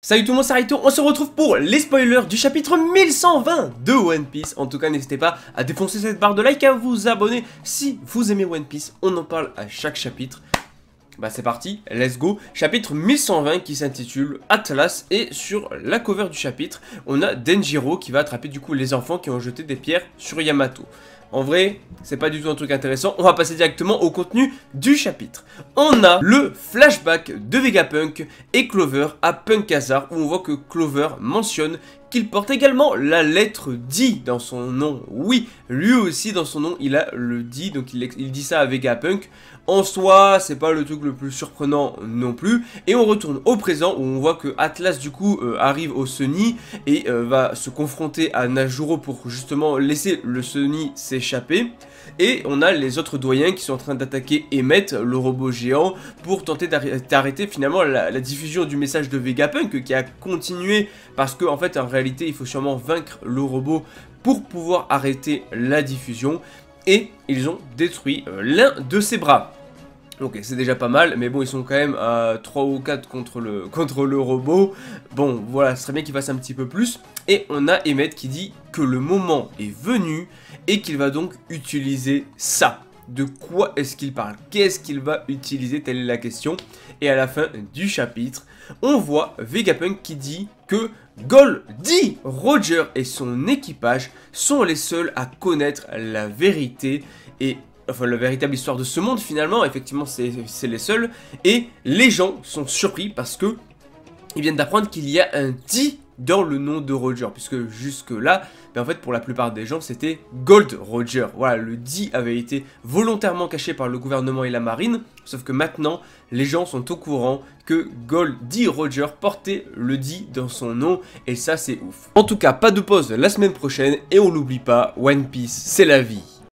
Salut tout le monde, c'est Raito, on se retrouve pour les spoilers du chapitre 1120 de One Piece. En tout cas, n'hésitez pas à défoncer cette barre de like, à vous abonner si vous aimez One Piece. On en parle à chaque chapitre. Bah c'est parti, let's go. Chapitre 1120 qui s'intitule Atlas, et sur la cover du chapitre, on a Denjiro qui va attraper du coup les enfants qui ont jeté des pierres sur Yamato. En vrai, c'est pas du tout un truc intéressant, on va passer directement au contenu du chapitre. On a le flashback de Vegapunk et Clover à Punk Hazard, où on voit que Clover mentionne qu'il porte également la lettre D dans son nom. Oui, lui aussi dans son nom, il a le D, donc il dit ça à Vegapunk. En soi, c'est pas le truc le plus surprenant non plus. Et on retourne au présent, où on voit que Atlas du coup arrive au Sunny et va se confronter à Najuro pour justement laisser le Sunny s'échapper. Et on a les autres doyens qui sont en train d'attaquer Emmet, le robot géant, pour tenter d'arrêter finalement la diffusion du message de Vegapunk qui a continué, parce que en fait en réalité il faut sûrement vaincre le robot pour pouvoir arrêter la diffusion. Et ils ont détruit l'un de ses bras. Ok, c'est déjà pas mal, mais bon, ils sont quand même à 3 ou 4 contre le robot. Bon, voilà, ce serait bien qu'il fasse un petit peu plus. Et on a Emmet qui dit que le moment est venu et qu'il va donc utiliser ça. De quoi est-ce qu'il parle? Qu'est-ce qu'il va utiliser? Telle est la question. Et à la fin du chapitre, on voit Vegapunk qui dit que Goldie Roger et son équipage sont les seuls à connaître la vérité et... enfin, la véritable histoire de ce monde, finalement, effectivement, c'est les seuls. Et les gens sont surpris parce que ils viennent d'apprendre qu'il y a un D dans le nom de Roger. Puisque jusque-là, ben en fait, pour la plupart des gens, c'était Gold Roger. Voilà, le D avait été volontairement caché par le gouvernement et la marine. Sauf que maintenant, les gens sont au courant que Goldie Roger portait le D dans son nom. Et ça, c'est ouf. En tout cas, pas de pause la semaine prochaine. Et on l'oublie pas, One Piece, c'est la vie.